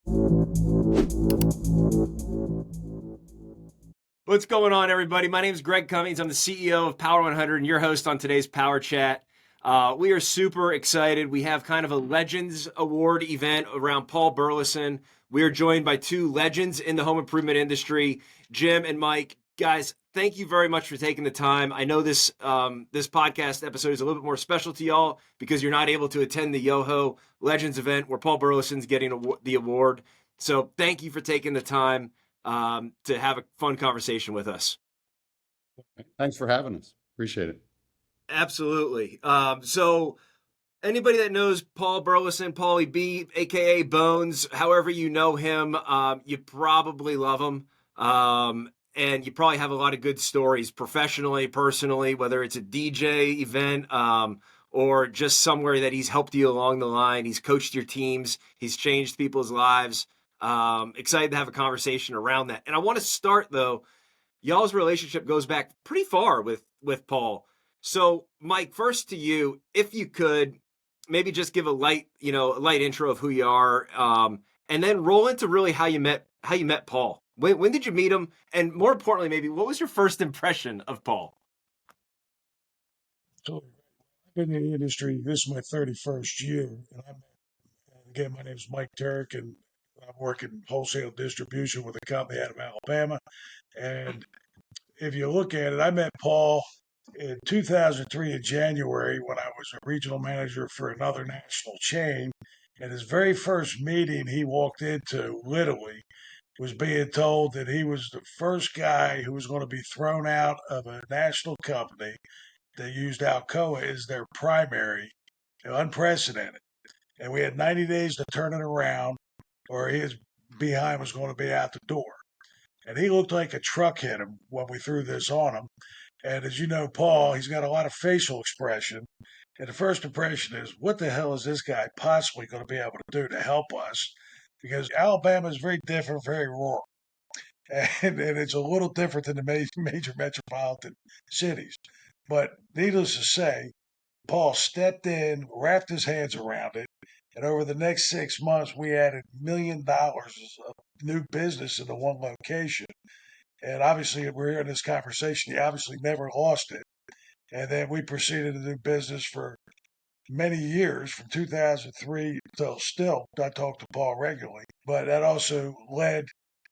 What's going on, everybody? My name is Greg Cummings. I'm the CEO of Power 100 and your host on today's PowerChat. We are super excited. We have kind of a Legends Award event around Paul Burleson. We are joined by two legends in the home improvement industry, Jim and Mike. Guys, thank you very much for taking the time. I know this podcast episode is a little bit more special to y'all because you're not able to attend the Yoho Legends event where Paul Burleson's getting the award. So thank you for taking the time to have a fun conversation with us. Thanks for having us. Appreciate it. Absolutely. So anybody that knows Paul Burleson, Paulie B, aka Bones, however you know him, you probably love him. And you probably have a lot of good stories professionally, personally, whether it's a DJ event or just somewhere that he's helped you along the line. He's coached your teams. He's changed people's lives. Excited to have a conversation around that. And I want to start, though, y'all's relationship goes back pretty far with Paul. So, Mike, first to you, if you could maybe just give a light intro of who you are, and then roll into really how you met Paul. When did you meet him? And more importantly, maybe what was your first impression of Paul? So I've been in the industry. This is my 31st year. Again, my name is Mike Turek, and I'm working wholesale distribution with a company out of Alabama. And if you look at it, I met Paul in 2003 in January when I was a regional manager for another national chain. And his very first meeting he walked into, literally, was being told that he was the first guy who was going to be thrown out of a national company that used Alcoa as their primary, unprecedented. And we had 90 days to turn it around, or his behind was going to be out the door. And he looked like a truck hit him when we threw this on him. And as you know, Paul, he's got a lot of facial expression. And the first impression is, what the hell is this guy possibly going to be able to do to help us? Because Alabama is very different, very rural. And it's a little different than the major metropolitan cities. But needless to say, Paul stepped in, wrapped his hands around it, and over the next 6 months, we added $1 million of new business in the one location. And obviously, we're here in this conversation. He obviously never lost it. And then we proceeded to do business for many years, from 2003 till still. I talk to Paul regularly. But that also led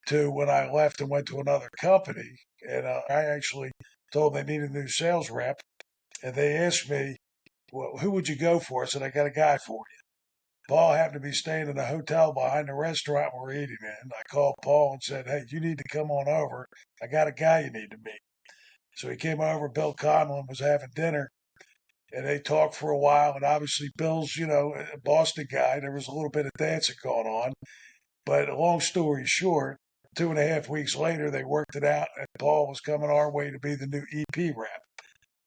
to when I left and went to another company. And I actually told them they needed a new sales rep. And they asked me, well, who would you go for? I said, I got a guy for you. Paul happened to be staying in a hotel behind the restaurant we're eating in. I called Paul and said, hey, you need to come on over. I got a guy you need to meet. So he came over. Bill Conlon was having dinner, and they talked for a while. And obviously, Bill's, a Boston guy. There was a little bit of dancing going on. But long story short, 2.5 weeks later, they worked it out, and Paul was coming our way to be the new EP rep.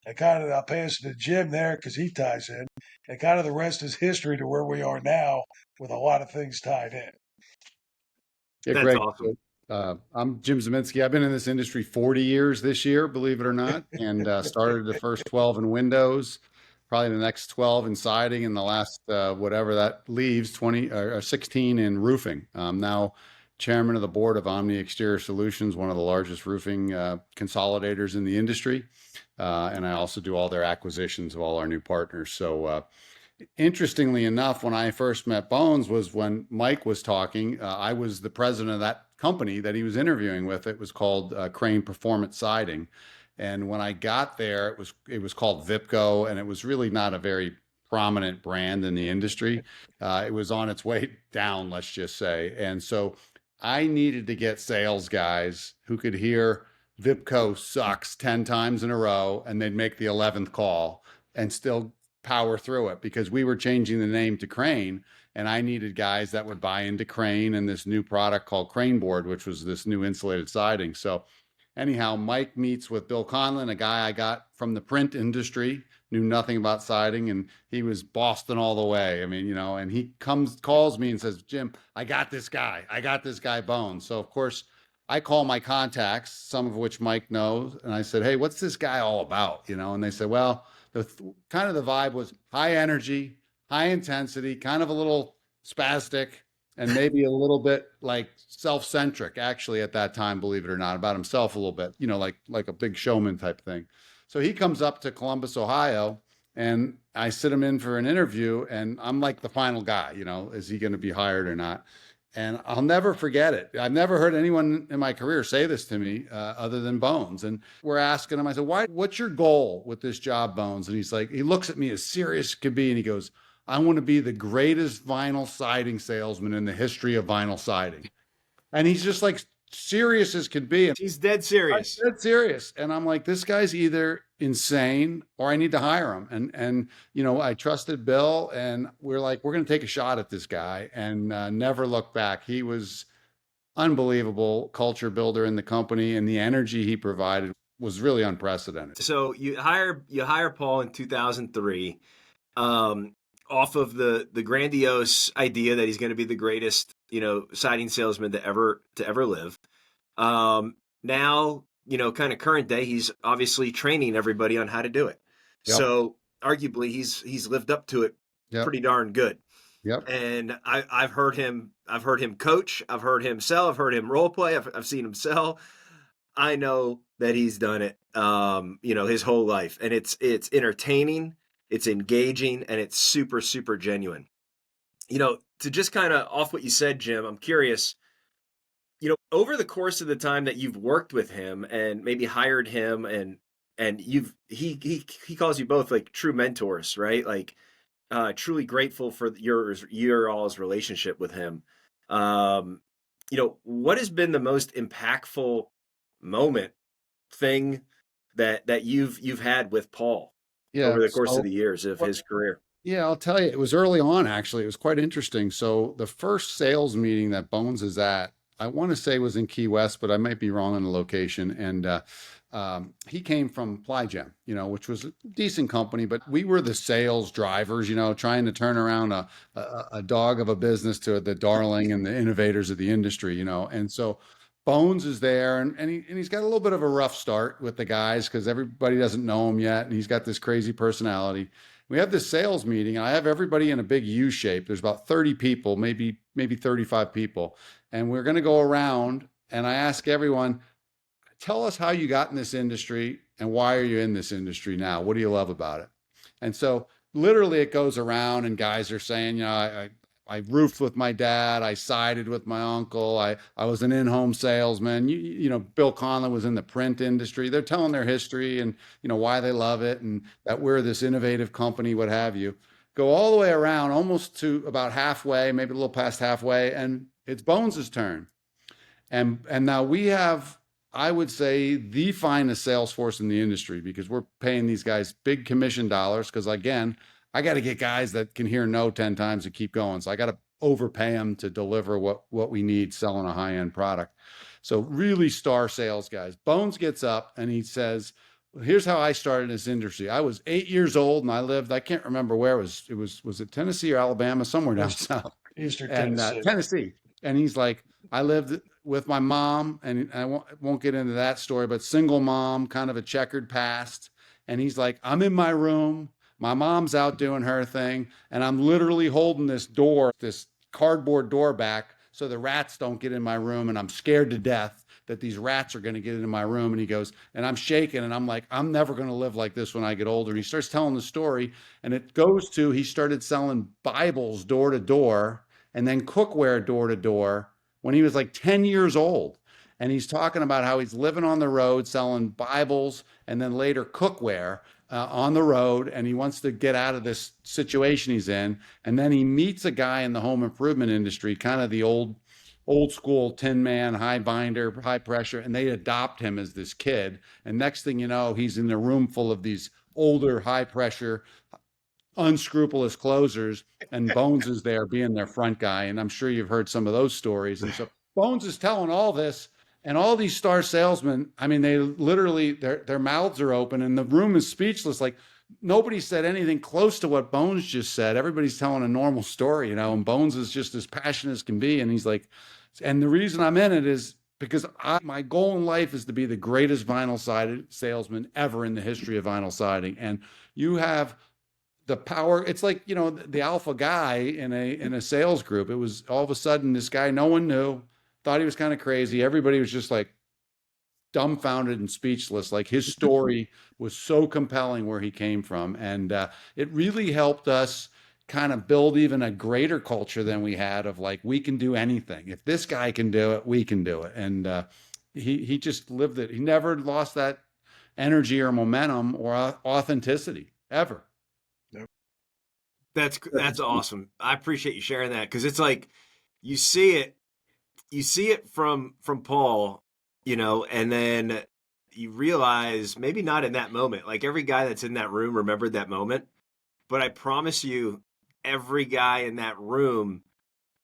And I'll pass it to Jim there because he ties in. And kind of the rest is history to where we are now with a lot of things tied in. Yeah, That's Greg. awesome. I'm Jim Ziminski. I've been in this industry 40 years this year, believe it or not, and started the first 12 in windows, probably the next 12 in siding, and the last, whatever that leaves, 20 or 16 in roofing. Now chairman of the board of Omni Exterior Solutions, one of the largest roofing consolidators in the industry. And I also do all their acquisitions of all our new partners. So interestingly enough, when I first met Bones was when Mike was talking. I was the president of that company that he was interviewing with. It was called Crane Performance Siding. And when I got there, it was called Vipco, and it was really not a very prominent brand in the industry. It was on its way down, let's just say. And so I needed to get sales guys who could hear Vipco sucks 10 times in a row, and they'd make the 11th call and still power through it, because we were changing the name to Crane, and I needed guys that would buy into Crane and this new product called Crane Board, which was this new insulated siding. So anyhow, Mike meets with Bill Conlon, a guy I got from the print industry, knew nothing about siding, and he was Boston all the way. I mean, and he calls me and says, Jim, I got this guy Bones. So of course I call my contacts, some of which Mike knows, and I said, hey, what's this guy all about? And they said, well, kind of the vibe was high energy, high intensity, kind of a little spastic, and maybe a little bit like self-centric actually at that time, believe it or not, about himself a little bit, like a big showman type thing. So he comes up to Columbus, Ohio, and I sit him in for an interview, and I'm like the final guy, is he going to be hired or not? And I'll never forget it. I've never heard anyone in my career say this to me other than Bones. And we're asking him, I said, what's your goal with this job, Bones? And he's like, he looks at me as serious as could be. And he goes, I want to be the greatest vinyl siding salesman in the history of vinyl siding. And he's just like serious as could be. He's dead serious. Dead serious. And I'm like, this guy's either insane or I need to hire him. And I trusted Bill, and we're like, we're going to take a shot at this guy, and never look back. He was unbelievable culture builder in the company, and the energy he provided was really unprecedented. So you hire Paul in 2003, off of the grandiose idea that he's going to be the greatest, siding salesman to ever live. Now, kind of current day, he's obviously training everybody on how to do it. Yep. So arguably he's lived up to it pretty darn good. Yep. And I've heard him coach, I've heard him sell, I've heard him role play, I've seen him sell. I know that he's done it, his whole life, and it's entertaining, it's engaging, and it's super, super genuine. To just kind of off what you said, Jim, I'm curious, over the course of the time that you've worked with him and maybe hired him, and he calls you both like true mentors, right? Like, truly grateful for your all's relationship with him. What has been the most impactful thing that you've had with Paul over the course of the years of his career? Yeah, I'll tell you, it was early on, actually. It was quite interesting. So the first sales meeting that Bones is at, I want to say was in Key West, but I might be wrong on the location. And he came from Plygem, which was a decent company, but we were the sales drivers, trying to turn around a dog of a business to the darling and the innovators of the industry, And so Bones is there, and he's got a little bit of a rough start with the guys because everybody doesn't know him yet, and he's got this crazy personality. We have this sales meeting, and I have everybody in a big U shape. There's about 30 people, maybe 35 people. And we're going to go around, and I ask everyone, tell us how you got in this industry and why are you in this industry now? What do you love about it? And so literally it goes around, and guys are saying, I roofed with my dad. I sided with my uncle. I was an in-home salesman. Bill Conlon was in the print industry. They're telling their history and, why they love it and that we're this innovative company, what have you. Go all the way around almost to about halfway, maybe a little past halfway, and it's Bones's turn. And now we have, I would say, the finest sales force in the industry because we're paying these guys big commission dollars because, again, I got to get guys that can hear no 10 times and keep going. So I got to overpay them to deliver what we need selling a high-end product. So really star sales guys. Bones gets up and he says, here's how I started in this industry. I was 8 years old and I lived, I can't remember where was it Tennessee or Alabama, somewhere down south. Eastern Tennessee. Tennessee. And he's like, I lived with my mom, and I won't get into that story, but single mom, kind of a checkered past. And he's like, I'm in my room. My mom's out doing her thing, and I'm literally holding this cardboard door back so the rats don't get in my room, and I'm scared to death that these rats are going to get into my room. And he goes, and I'm shaking, and I'm like, I'm never going to live like this when I get older. And he starts telling the story, and it goes to, he started selling Bibles door to door and then cookware door to door when he was like 10 years old. And he's talking about how he's living on the road selling Bibles and then later cookware on the road, and he wants to get out of this situation he's in. And then he meets a guy in the home improvement industry, kind of the old school tin man, high binder, high pressure, and they adopt him as this kid. And next thing you know, he's in a room full of these older, high pressure, unscrupulous closers, and Bones is there being their front guy. And I'm sure you've heard some of those stories. And so Bones is telling all this. And all these star salesmen, I mean, they literally, their mouths are open and the room is speechless. Like nobody said anything close to what Bones just said. Everybody's telling a normal story, and Bones is just as passionate as can be. And he's like, and the reason I'm in it is because my goal in life is to be the greatest vinyl sided salesman ever in the history of vinyl siding. And you have the power. It's like, the alpha guy in a sales group. It was all of a sudden this guy no one knew, thought he was kind of crazy. Everybody was just like dumbfounded and speechless. Like his story was so compelling where he came from, and it really helped us kind of build even a greater culture than we had of like, we can do anything. If this guy can do it, we can do it. And he just lived it. He never lost that energy or momentum or authenticity ever. Yep. That's awesome. I appreciate you sharing that, because it's like you see it from Paul, and then you realize maybe not in that moment. Like every guy that's in that room remembered that moment, but I promise you, every guy in that room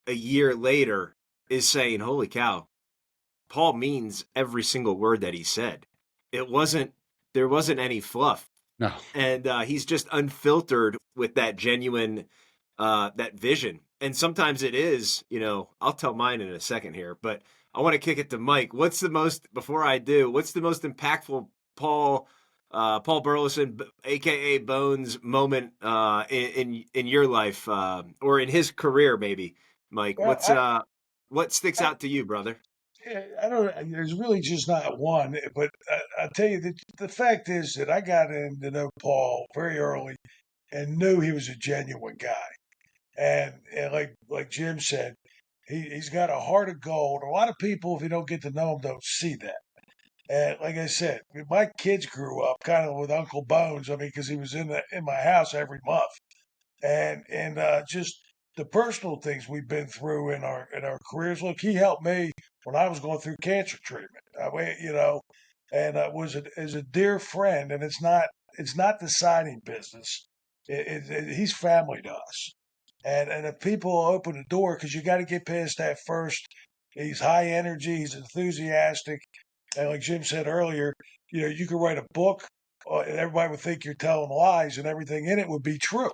a year later is saying, "Holy cow, Paul means every single word that he said." There wasn't any fluff, No. and he's just unfiltered with that genuine that vision. And sometimes it is, I'll tell mine in a second here, but I want to kick it to Mike. What's the most impactful Paul Burleson, aka Bones, moment in your life, or in his career, maybe? Mike, Well, what sticks I, out to you, brother? I don't. There's really just not one, but I'll tell you that the fact is that I got in to know Paul very early and knew he was a genuine guy. And like Jim said, he's got a heart of gold. A lot of people, if you don't get to know him, don't see that. And like I said, my kids grew up kind of with Uncle Bones. I mean, because he was in my house every month, and just the personal things we've been through in our careers. Look, he helped me when I was going through cancer treatment. I mean, and was is a dear friend. And it's not the signing business. He's family to us. And if people open the door, because you got to get past that first. He's high energy. He's enthusiastic. And like Jim said earlier, you could write a book, and everybody would think you're telling lies, and everything in it would be true,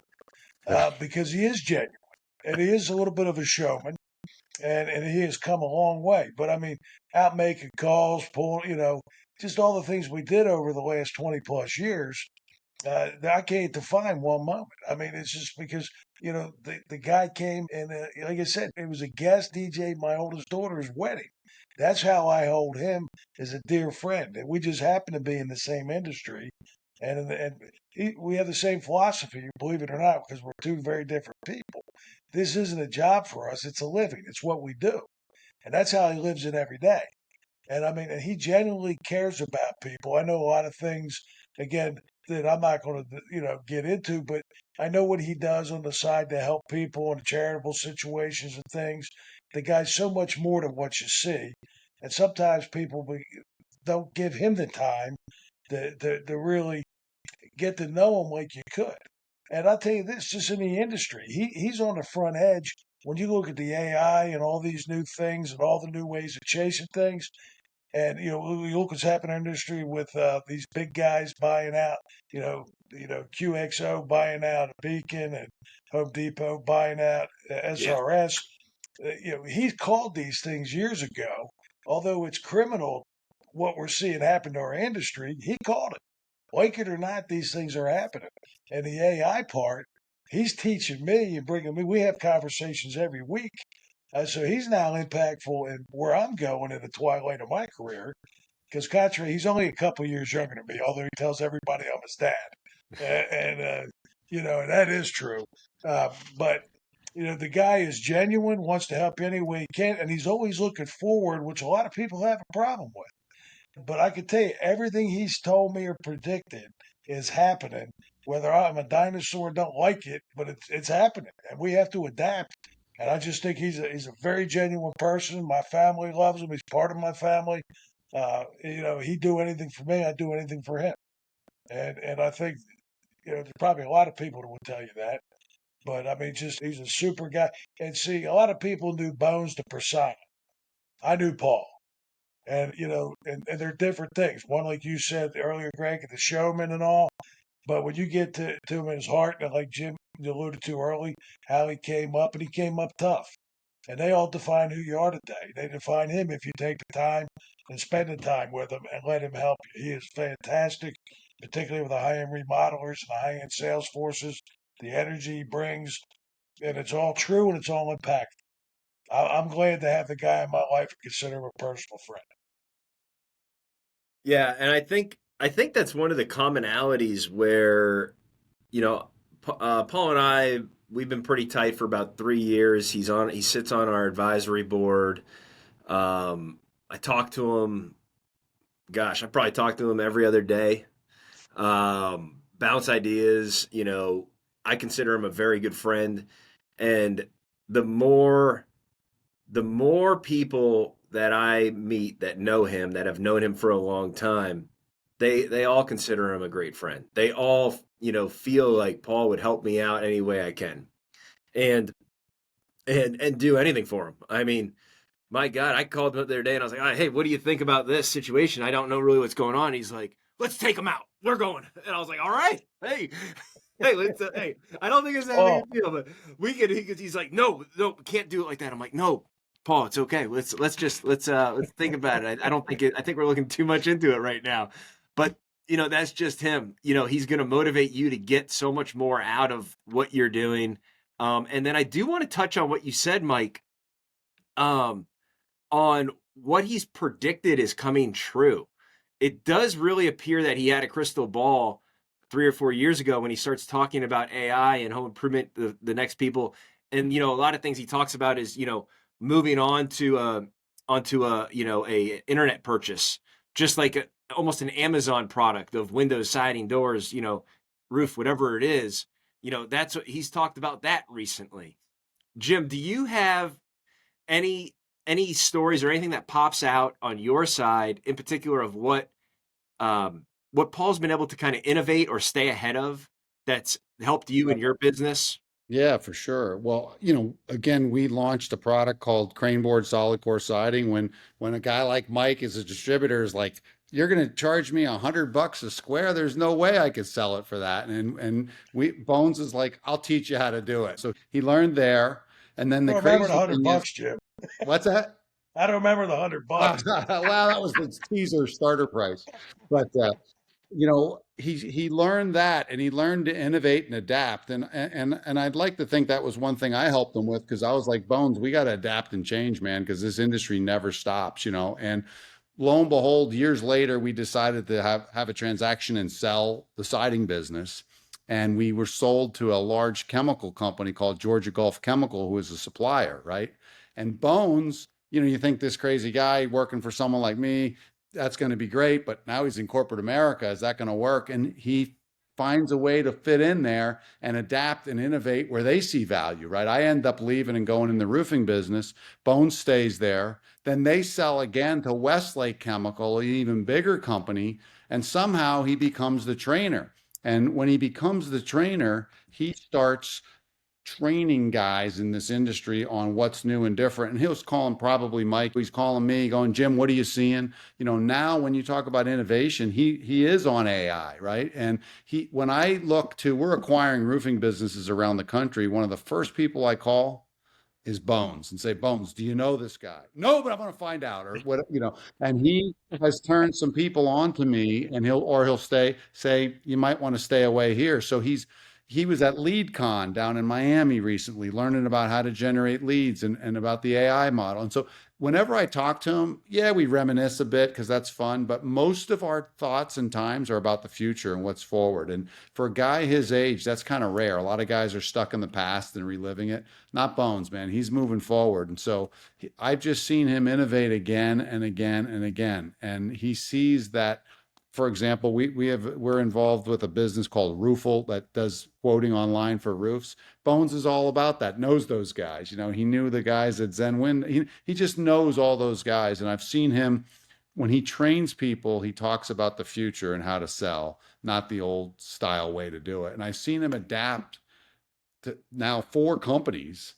Yeah. because he is genuine, and he is a little bit of a showman, and he has come a long way. But I mean, out making calls, pulling, just all the things we did over the last 20 plus years. I can't define one moment. I mean, it's just because the guy came and like I said, it was a guest DJ at my oldest daughter's wedding. That's how I hold him as a dear friend, and we just happen to be in the same industry, and we have the same philosophy, believe it or not, because we're two very different people. This isn't a job for us; it's a living. It's what we do, and that's how he lives it every day. And I mean, and he genuinely cares about people. I know a lot of things, again, that I'm not going to, get into, but I know what he does on the side to help people in charitable situations and things. The guy's so much more than what you see. And sometimes people don't give him the time to really get to know him like you could. And I'll tell you this, just in the industry, he's on the front edge. When you look at the AI and all these new things and all the new ways of chasing things, and you look what's happening in the industry with these big guys buying out, QXO buying out Beacon and Home Depot buying out Yeah. SRS. He called these things years ago. Although it's criminal what we're seeing happen to our industry, he called it. Like it or not, these things are happening. And the AI part, he's teaching me and bringing me. We have conversations every week, so he's now impactful in where I'm going in the twilight of my career. Because contrary, he's only a couple years younger than me, although he tells everybody I'm his dad, and that is true. But the guy is genuine, wants to help any way he can, and he's always looking forward, which a lot of people have a problem with. But I can tell you, everything he's told me or predicted is happening. Whether I'm a dinosaur, don't like it, but it's happening, and we have to adapt. And I just think he's a very genuine person. My family loves him. He's part of my family. He'd do anything for me. I'd do anything for him. And I think there's probably a lot of people that would tell you that. But I mean, just he's a super guy. And see, a lot of people knew Bones the persona. I knew Paul. And they're different things. One, like you said earlier, Greg, the showman and all. But when you get to him in his heart, and like Jim alluded to early, how he came up, and he came up tough. And they all define who you are today. They define him if you take the time and spend the time with him and let him help you. He is fantastic, particularly with the high-end remodelers and the high-end sales forces. the energy he brings, and it's all true and it's all impactful. I'm glad to have the guy in my life and consider him a personal friend. Yeah, and I think that's one of the commonalities where, you know, Paul and I, we've been pretty tight for about 3 years. He sits on our advisory board. I talk to him. Gosh, I probably talk to him every other day. Bounce ideas. I consider him a very good friend, and the more the more people that I meet that know him, that have known him for a long time, they all consider him a great friend. They all, feel like Paul would help me out any way I can, and and do anything for him. I mean, my God, I called him up the other day and I was like, hey, what do you think about this situation? I don't know really what's going on. He's like, let's take him out. We're going. And I was like, all right, hey, hey, I don't think it's that big Oh, a deal, but we can. He's like, no, can't do it like that. I'm like, no, Paul, it's okay. Let's think about it. I don't think it. I think we're looking too much into it right now, but that's just him. He's going to motivate you to get so much more out of what you're doing. And then I do want to touch on what you said, Mike. On what he's predicted is coming true. It does really appear that he had a crystal ball 3 or 4 years ago when he starts talking about AI and home improvement, the next people. And, a lot of things he talks about is, moving on to onto a internet purchase, just like almost an Amazon product of windows, siding, doors, roof, whatever it is. That's what he's talked about that recently. Jim, do you have any stories or anything that pops out on your side in particular of what Paul's been able to kind of innovate or stay ahead of that's helped you in your business? Yeah, for sure. Well, again, we launched a product called Crane Board Solid Core Siding. When a guy like Mike is a distributor is like, you're going to charge me $100 a square. There's no way I could sell it for that. And we Bones is like, I'll teach you how to do it. So he learned there. And then I the don't remember the crazy hundred thing is, bucks, Jim. what's that? I don't remember the $100. Well, that was the teaser starter price. But he learned that, and he learned to innovate and adapt, and I'd like to think that was one thing I helped him with, because I was like, Bones, we got to adapt and change, man, because this industry never stops. And lo and behold, years later, we decided to have a transaction and sell the siding business. And we were sold to a large chemical company called Georgia Gulf Chemical, who was a supplier, right? And Bones, you think this crazy guy working for someone like me, that's going to be great, but now he's in corporate America. Is that going to work? And he finds a way to fit in there and adapt and innovate where they see value, right? I end up leaving and going in the roofing business. Bones stays there. Then they sell again to Westlake Chemical, an even bigger company, and somehow he becomes the trainer. And when he becomes the trainer, he starts training guys in this industry on what's new and different. And he was calling probably Mike, he's calling me, going, Jim, what are you seeing? Now when you talk about innovation, he is on AI, right? And when I look to, we're acquiring roofing businesses around the country. One of the first people I call is Bones and say, Bones, do you know this guy? No, but I'm going to find out, or what, and he has turned some people on to me, and he'll say, you might want to stay away here. So he was at LeadCon down in Miami recently, learning about how to generate leads and about the AI model. And so whenever I talk to him, yeah, we reminisce a bit because that's fun, but most of our thoughts and times are about the future and what's forward. And for a guy his age, that's kind of rare. A lot of guys are stuck in the past and reliving it. Not Bones, man. He's moving forward. And so I've just seen him innovate again and again and again. And he sees that. For example, we're involved with a business called Roofle that does quoting online for roofs. Bones is all about that, knows those guys. He knew the guys at Zen Wind. He just knows all those guys. And I've seen him, when he trains people, he talks about the future and how to sell, not the old style way to do it. And I've seen him adapt to now 4 companies,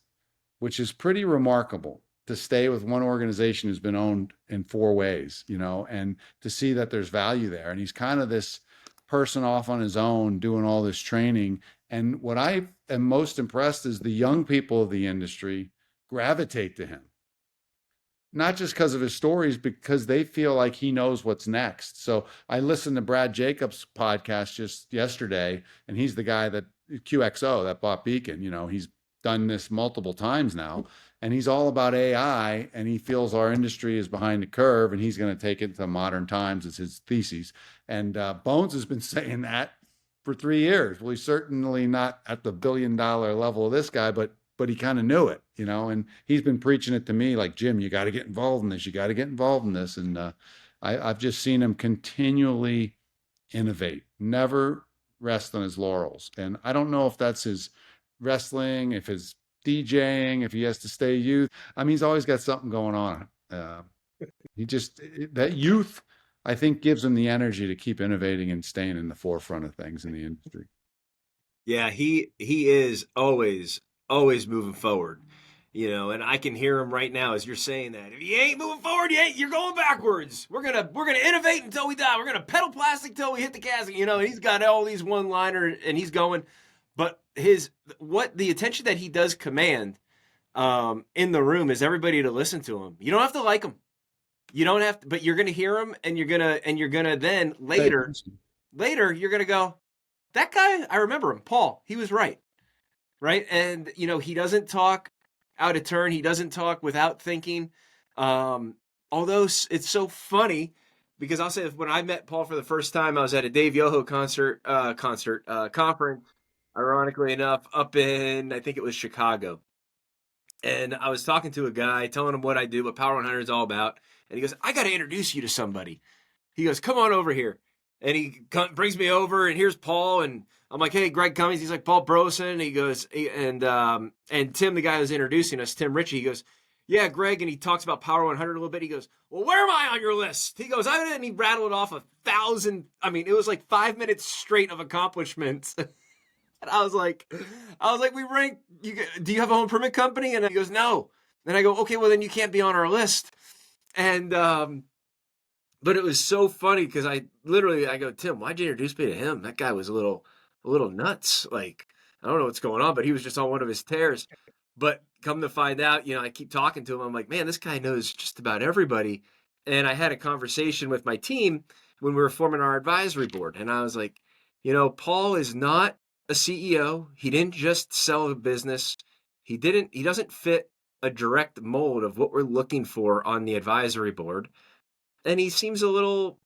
which is pretty remarkable, to stay with one organization who's been owned in 4 ways, and to see that there's value there. And he's kind of this person off on his own doing all this training. And what I am most impressed is the young people of the industry gravitate to him, not just because of his stories, because they feel like he knows what's next. So I listened to Brad Jacobs' podcast just yesterday, and he's the guy that QXO that bought Beacon. He's done this multiple times now, and he's all about AI, and he feels our industry is behind the curve, and he's going to take it to modern times. It's his thesis. And Bones has been saying that for 3 years. Well, he's certainly not at the billion-dollar level of this guy, but he kind of knew it, and he's been preaching it to me like, Jim, you got to get involved in this. You got to get involved in this. And I've just seen him continually innovate, never rest on his laurels. And I don't know if that's his wrestling, if his DJing, if he has to stay youth. I mean, he's always got something going on. That youth, I think, gives him the energy to keep innovating and staying in the forefront of things in the industry. Yeah, he is always moving forward, and I can hear him right now as you're saying that. If you ain't moving forward, you're going backwards. We're gonna innovate until we die. We're gonna pedal plastic till we hit the gas. And he's got all these one-liners and he's going. But the attention that he does command in the room is everybody to listen to him. You don't have to like him. You don't have to, but you're gonna hear him, and you're gonna then later you're gonna go, that guy, I remember him, Paul. He was right. And he doesn't talk out of turn. He doesn't talk without thinking. Although it's so funny because I'll say when I met Paul for the first time, I was at a Dave Yoho conference, ironically enough, up in, I think it was Chicago. And I was talking to a guy, telling him what I do, what Power 100 is all about. And he goes, I got to introduce you to somebody. He goes, come on over here. And he brings me over, and here's Paul. And I'm like, hey, Greg Cummings. He's like, Paul Burleson. He goes, and Tim, the guy who's introducing us, Tim Ritchie, he goes, yeah, Greg. And he talks about Power 100 a little bit. He goes, well, where am I on your list? He goes, and he rattled off 1,000. I mean, it was like 5 minutes straight of accomplishments. And I was like, we rank, do you have a home permit company? And he goes, no. And I go, okay, well, then you can't be on our list. And, but it was so funny because I go, Tim, why'd you introduce me to him? That guy was a little nuts. Like, I don't know what's going on, but he was just on one of his tears. But come to find out, I keep talking to him. I'm like, man, this guy knows just about everybody. And I had a conversation with my team when we were forming our advisory board. And I was like, Paul is not a CEO. He didn't just sell a business. He doesn't fit a direct mold of what we're looking for on the advisory board. And he seems a little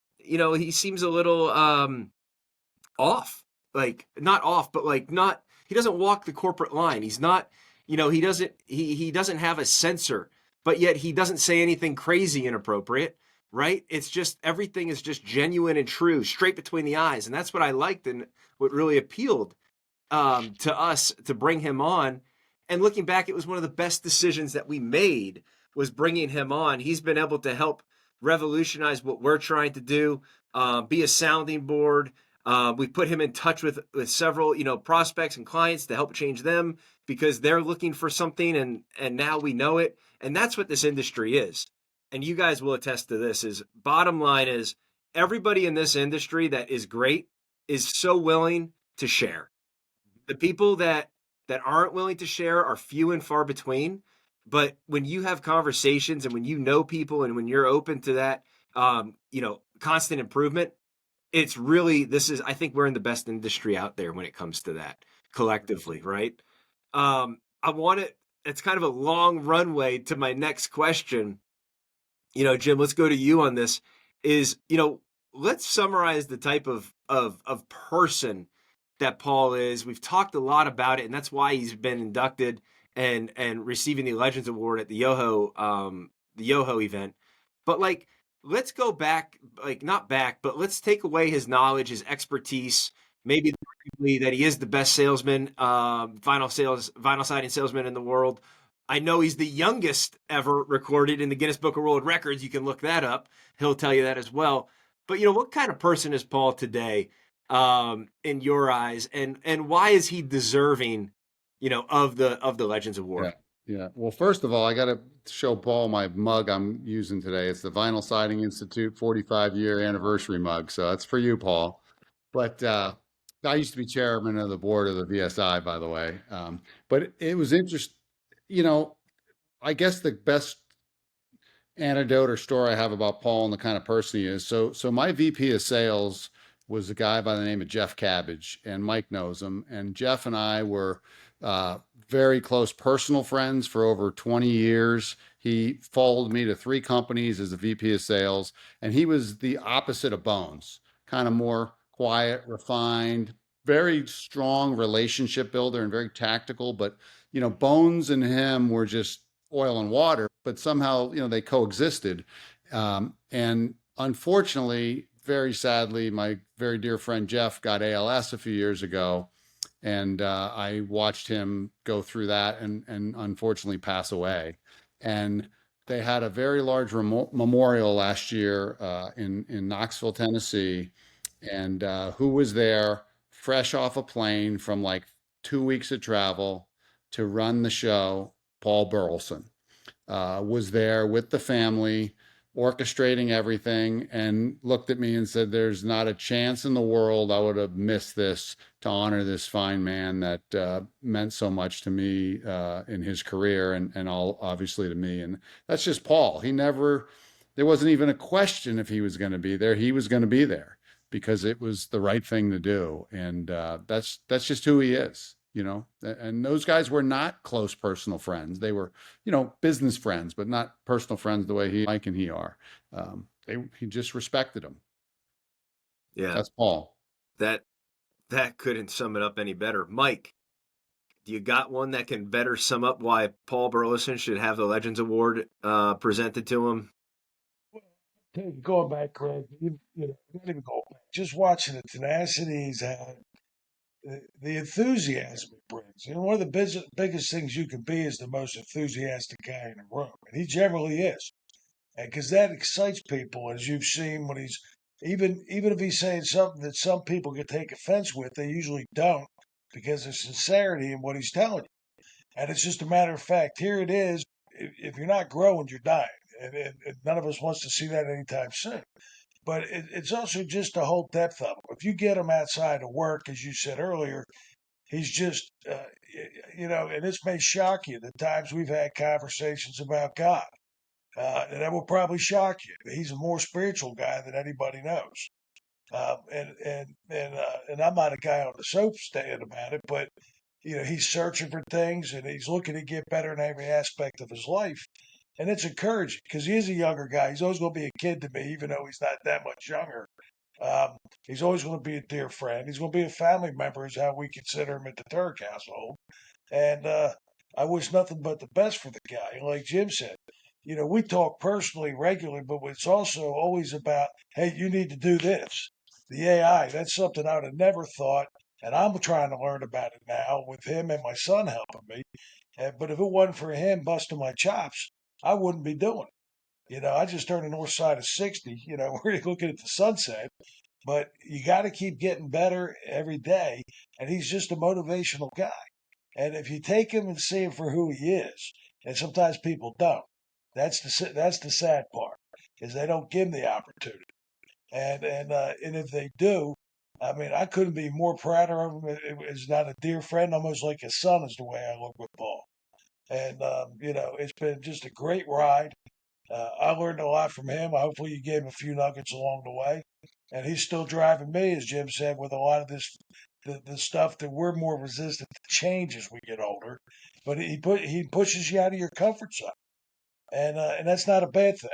off, like not off, but like not, he doesn't walk the corporate line. He's not, he doesn't have a censor, but yet he doesn't say anything crazy inappropriate, right? It's just, everything is just genuine and true, straight between the eyes. And that's what I liked and what really appealed to us to bring him on. And looking back, it was one of the best decisions that we made was bringing him on. He's been able to help revolutionize what we're trying to do, be a sounding board. We put him in touch with several, prospects and clients to help change them because they're looking for something and now we know it. And that's what this industry is. And you guys will attest to this is bottom line is everybody in this industry that is great is so willing to share. The people that aren't willing to share are few and far between. But when you have conversations and when you know people and when you're open to that, constant improvement, it's really, I think we're in the best industry out there when it comes to that collectively, right? It's kind of a long runway to my next question. Jim, let's go to you on this is, let's summarize the type of person that Paul is. We've talked a lot about it, and that's why he's been inducted and receiving the Legends Award at the Yoho event. But let's go back, not back, but let's take away his knowledge, his expertise, maybe that he is the best salesman, vinyl siding salesman in the world. I know he's the youngest ever recorded in the Guinness Book of World Records. You can look that up. He'll tell you that as well. But what kind of person is Paul today, in your eyes, and why is he deserving, of the Legends Award? Yeah. Well, first of all, I got to show Paul my mug I'm using today. It's the Vinyl Siding Institute 45-year anniversary mug. So that's for you, Paul. But I used to be chairman of the board of the VSI, by the way. But it was interesting. I guess the best anecdote or story I have about Paul and the kind of person he is. So my VP of sales was a guy by the name of Jeff Cabbage, and Mike knows him. And Jeff and I were very close personal friends for over 20 years. He followed me to 3 companies as a VP of sales, and he was the opposite of Bones, kind of more quiet, refined, very strong relationship builder and very tactical. But, Bones and him were just oil and water, but somehow, they coexisted. And unfortunately, very sadly, my very dear friend Jeff got ALS a few years ago, and I watched him go through that and unfortunately pass away. And they had a very large memorial last year in Knoxville, Tennessee, and who was there, fresh off a plane from like 2 weeks of travel to run the show? Paul Burleson was there with the family, orchestrating everything, and looked at me and said, "There's not a chance in the world I would have missed this to honor this fine man that meant so much to me in his career and all obviously to me." And that's just Paul. There wasn't even a question if he was going to be there. He was going to be there because it was the right thing to do. And that's just who he is. And those guys were not close personal friends. They were, business friends, but not personal friends the way Mike and he are. He just respected them. Yeah, That's Paul. that that couldn't sum it up any better. Mike, do you got one that can better sum up why Paul Burleson should have the Legends Award presented to him? Going back, Craig, not even going back. Just watching the tenacity he's had, the enthusiasm it brings. One of the biggest things you can be is the most enthusiastic guy in the room, and he generally is. And because that excites people, as you've seen when he's even if he's saying something that some people can take offense with, they usually don't because there's sincerity in what he's telling you. And it's just a matter of fact. Here it is. If you're not growing, you're dying, and none of us wants to see that anytime soon. But it's also just the whole depth of him. If you get him outside of work, as you said earlier, he's just, and this may shock you. The times we've had conversations about God, and that will probably shock you. He's a more spiritual guy than anybody knows. And I'm not a guy on the soap stand about it, but he's searching for things and he's looking to get better in every aspect of his life. And it's encouraging because he is a younger guy. He's always going to be a kid to me, even though he's not that much younger. He's always going to be a dear friend. He's going to be a family member, is how we consider him at the Turek household. And I wish nothing but the best for the guy. Like Jim said, we talk personally regularly, but it's also always about, hey, you need to do this. The AI, that's something I would have never thought. And I'm trying to learn about it now with him and my son helping me. But if it wasn't for him busting my chops, I wouldn't be doing it. I just turned the north side of 60. We're looking at the sunset, but you got to keep getting better every day. And he's just a motivational guy. And if you take him and see him for who he is, and sometimes people don't, that's the sad part, is they don't give him the opportunity. And if they do, I mean, I couldn't be more prouder of him. It's not a dear friend, almost like a son, is the way I look with Paul. And it's been just a great ride. I learned a lot from him. Hopefully, you gave him a few nuggets along the way. And he's still driving me, as Jim said, with a lot of the stuff that we're more resistant to change as we get older. But he pushes you out of your comfort zone, and that's not a bad thing.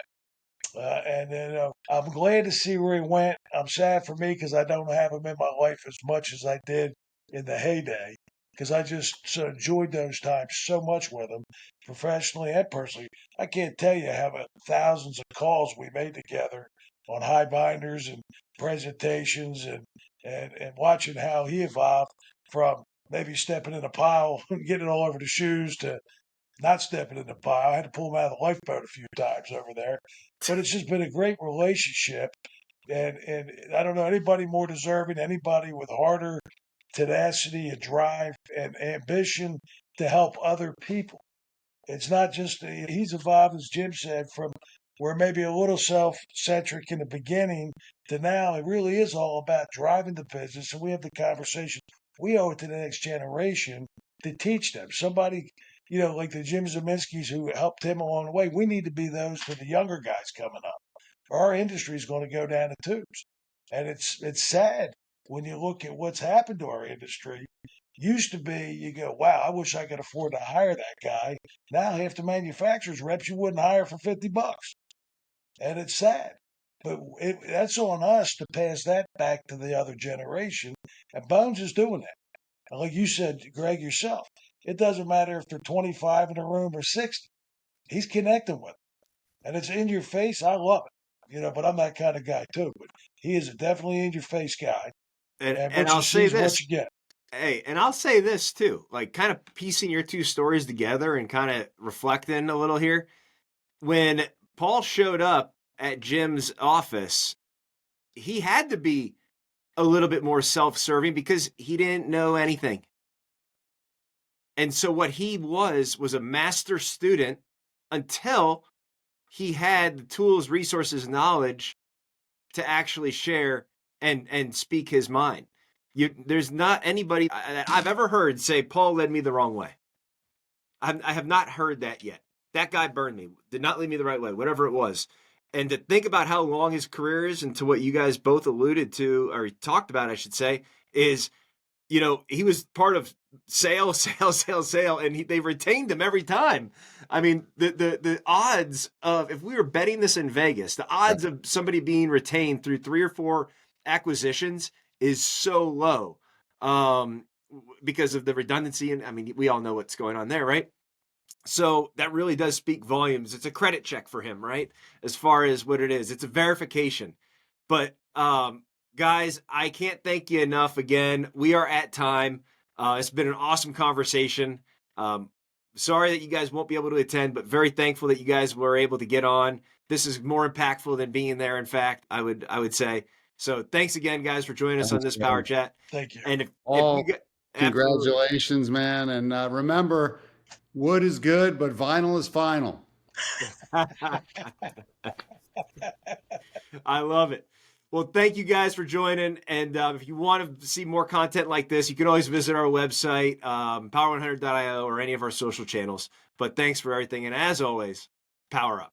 And I'm glad to see where he went. I'm sad for me because I don't have him in my life as much as I did in the heyday. Because I just so enjoyed those times so much with him, professionally and personally. I can't tell you how many thousands of calls we made together on high binders and presentations, and watching how he evolved from maybe stepping in a pile and getting all over the shoes to not stepping in the pile. I had to pull him out of the lifeboat a few times over there. But it's just been a great relationship. And I don't know anybody more deserving, anybody with harder tenacity and drive and ambition to help other people. It's not just, he's evolved, as Jim said, from where maybe a little self centric in the beginning to now it really is all about driving the business. And we have the conversation. We owe it to the next generation to teach them. Somebody, like the Jim Ziminskis who helped him along the way, we need to be those for the younger guys coming up. Or our industry is going to go down the tubes. And it's sad when you look at what's happened to our industry. Used to be, you go, wow, I wish I could afford to hire that guy. Now half the manufacturers reps you wouldn't hire for $50, and it's sad. But that's on us to pass that back to the other generation. And Bones is doing that. And like you said, Greg, yourself, it doesn't matter if they're 25 in a room or 60. He's connecting with them. And it's in your face. I love it. But I'm that kind of guy too. But he is a definitely in your face guy. And And what you I'll see say is what this. you get. Hey, and I'll say this too, like kind of piecing your two stories together and kind of reflecting a little here. When Paul showed up at Jim's office, he had to be a little bit more self-serving because he didn't know anything. And so what he was a master student until he had the tools, resources, knowledge to actually share and speak his mind. There's not anybody that I've ever heard say, Paul led me the wrong way. I have not heard that yet. That guy burned me, did not lead me the right way, whatever it was. And to think about how long his career is, and to what you guys both alluded to, or talked about, I should say, is, he was part of sale, and they retained him every time. I mean, the odds of, if we were betting this in Vegas, the odds of somebody being retained through 3 or 4 acquisitions is so low, because of the redundancy. And I mean, we all know what's going on there, right? So that really does speak volumes. It's a credit check for him, right? As far as what it is, it's a verification. But guys, I can't thank you enough. Again, we are at time. It's been an awesome conversation. Sorry that you guys won't be able to attend, but very thankful that you guys were able to get on. This is more impactful than being there. In fact, I would say. So thanks again, guys, for joining us on this Power Chat. Thank you. And if Paul, you get, congratulations, man. And remember, wood is good, but vinyl is final. I love it. Well, thank you guys for joining. And if you want to see more content like this, you can always visit our website, power100.io, or any of our social channels. But thanks for everything. And as always, power up.